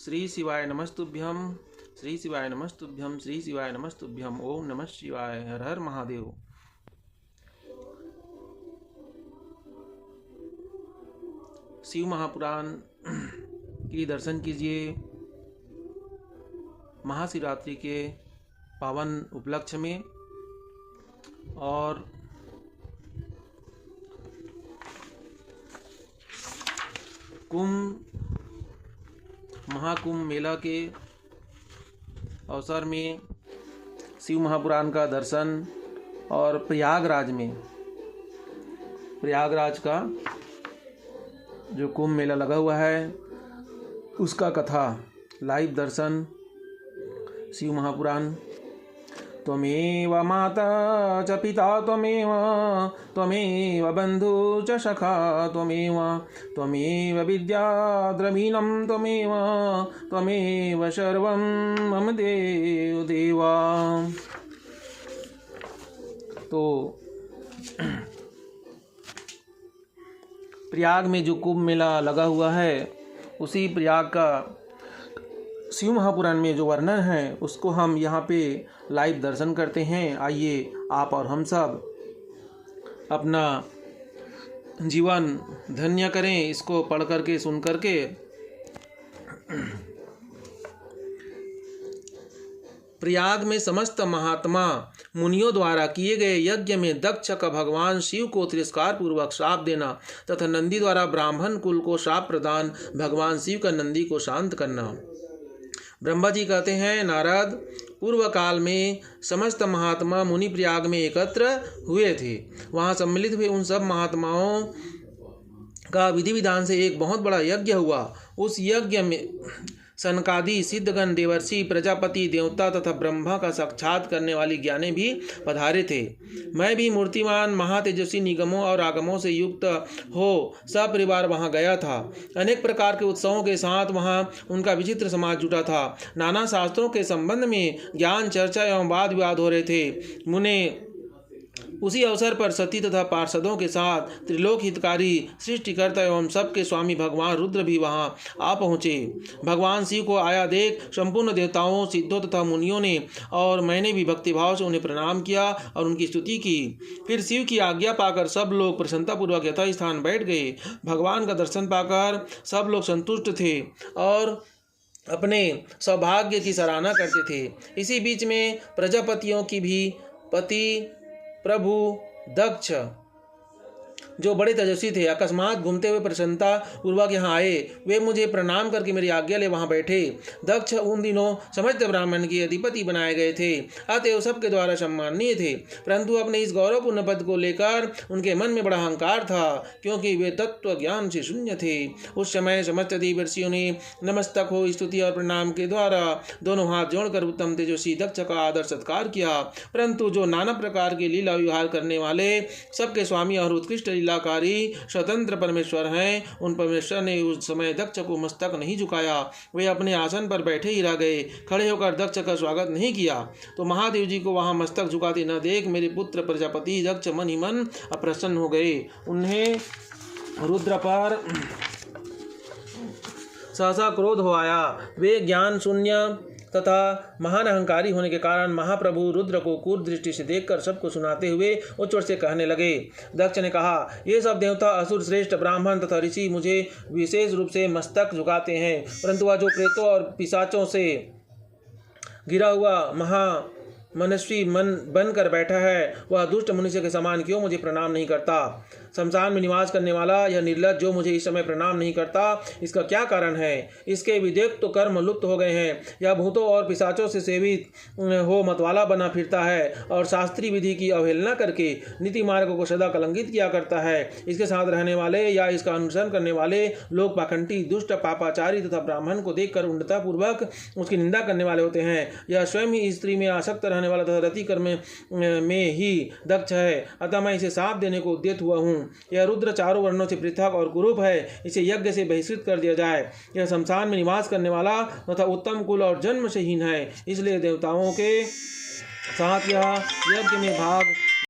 श्री शिवाय नमस्तुभ्यम, श्री शिवाय नमस्तुभ्यम, श्री शिवाय नमस्तुभ्यम। ओम नमः शिवाय। हर हर महादेव। शिव महापुराण की दर्शन कीजिए। महाशिवरात्रि के पावन उपलक्ष्य में और महाकुंभ मेला के अवसर में शिव महापुराण का दर्शन और प्रयागराज का जो कुंभ मेला लगा हुआ है उसका कथा लाइव दर्शन शिव महापुराण। त्वमेव माता च पिता त्वमेव बंधु च सखा त्वमेव विद्या द्रवीणं त्वमेव सर्वं मम देवा। तो प्रयाग में जो कुंभ मेला लगा हुआ है उसी प्रयाग का शिव महापुराण में जो वर्णन है उसको हम यहाँ पे लाइव दर्शन करते हैं। आइए आप और हम सब अपना जीवन धन्य करें इसको पढ़ करके सुन करके। प्रयाग में समस्त महात्मा मुनियों द्वारा किए गए यज्ञ में दक्ष का भगवान शिव को तिरस्कार पूर्वक श्राप देना तथा नंदी द्वारा ब्राह्मण कुल को श्राप प्रदान वभगवान शिव का नंदी को शांत करना। ब्रह्मा जी कहते हैं, नारद, पूर्व काल में समस्त महात्मा मुनि प्रयाग में एकत्र हुए थे। वहाँ सम्मिलित हुए उन सब महात्माओं का विधि विधान से एक बहुत बड़ा यज्ञ हुआ। उस यज्ञ में सनकादि सिद्धगण देवर्षि प्रजापति देवता तथा ब्रह्मा का साक्षात करने वाली ज्ञानी भी पधारे थे। मैं भी मूर्तिमान महातेजस्वी निगमों और आगमों से युक्त हो सपरिवार वहां गया था। अनेक प्रकार के उत्सवों के साथ वहां उनका विचित्र समाज जुटा था। नाना शास्त्रों के संबंध में ज्ञान चर्चा एवं वाद विवाद हो रहे थे। मुने उसी अवसर पर सती तथा पार्षदों के साथ त्रिलोक हितकारी सृष्टिकर्ता एवं सबके स्वामी भगवान रुद्र भी वहां आ पहुँचे। भगवान शिव को आया देख संपूर्ण देवताओं, सिद्धों तथा मुनियों ने और मैंने भी भक्तिभाव से उन्हें प्रणाम किया और उनकी स्तुति की। फिर शिव की आज्ञा पाकर सब लोग प्रसन्नतापूर्वक यथास्थान बैठ गए। भगवान का दर्शन पाकर सब लोग संतुष्ट थे और अपने सौभाग्य की सराहना करते थे। इसी बीच में प्रजापतियों की भी पति प्रभु दक्ष, जो बड़े तेजस्वी थे, अकस्मात घूमते हुए प्रसन्नता पूर्वक यहाँ आए। वे मुझे प्रणाम करके मेरी आज्ञा ले वहाँ बैठे। दक्ष उन दिनों समस्त ब्राह्मण के अधिपति बनाए गए थे, अतएव सबके द्वारा सम्माननीय थे। परंतु अपने इस गौरवपूर्ण पद को लेकर उनके मन में बड़ा अहंकार था, क्योंकि वे तत्व ज्ञान से शून्य थे। उस समय समस्त देवर्षियों ने नमस्तक हो स्तुति और प्रणाम के द्वारा दोनों हाथ जोड़कर उत्तम तेजस्वी दक्ष का आदर सत्कार किया। परंतु जो नाना प्रकार के लीला विहार करने वाले सबके स्वामी और उत्कृष्ट लीलाकारी स्वतंत्र परमेश्वर हैं, उन परमेश्वर ने उस समय दक्ष को मस्तक नहीं झुकाया। वे अपने आसन पर बैठे ही रह गए, खड़े होकर दक्ष का स्वागत नहीं किया। तो महादेव जी को वहां मस्तक झुकाते न देख मेरे पुत्र प्रजापति दक्ष मन ही मन अप्रसन्न हो गए। उन्हें रुद्र पर सहसा क्रोध हो आया। वे ज्ञान शून्य तथा महान अहंकारी होने के कारण महाप्रभु रुद्र को क्रूर दृष्टि से देखकर सबको सुनाते हुए उच्च स्वर से कहने लगे। दक्ष ने कहा, ये सब देवता, असुर श्रेष्ठ ब्राह्मण तथा ऋषि मुझे विशेष रूप से मस्तक झुकाते हैं, परंतु वह जो प्रेतों और पिशाचों से घिरा हुआ मनस्वी मन बनकर बैठा है, वह दुष्ट मनुष्य के समान क्यों मुझे प्रणाम नहीं करता। शमशान में निवास करने वाला यह निर्लज्ज जो मुझे इस समय प्रणाम नहीं करता, इसका क्या कारण है। इसके विदेक तो कर्म लुप्त हो गए हैं। यह भूतों और पिशाचों से सेवित हो मतवाला बना फिरता है और शास्त्रीय विधि की अवहेलना करके नीति मार्ग को सदा कलंकित किया करता है। इसके साथ रहने वाले या इसका अनुसरण करने वाले लोग पाखंडी, दुष्ट, पापाचारी तथा ब्राह्मण को देखकर उन्नता पूर्वक उसकी निंदा करने वाले होते हैं। यह स्वयं ही स्त्री में आसक्त रहने वाला तथा रति कर्म में ही दक्ष है, अतः मैं इसे साथ देने को उद्यत हुआ हूँ। यह रुद्र चारों वर्णों से पृथक और कुरूप है, इसे यज्ञ से बहिष्कृत कर दिया जाए। यह शमशान में निवास करने वाला तथा उत्तम कुल और जन्म से हीन है, इसलिए देवताओं के साथ यह यज्ञ में भाग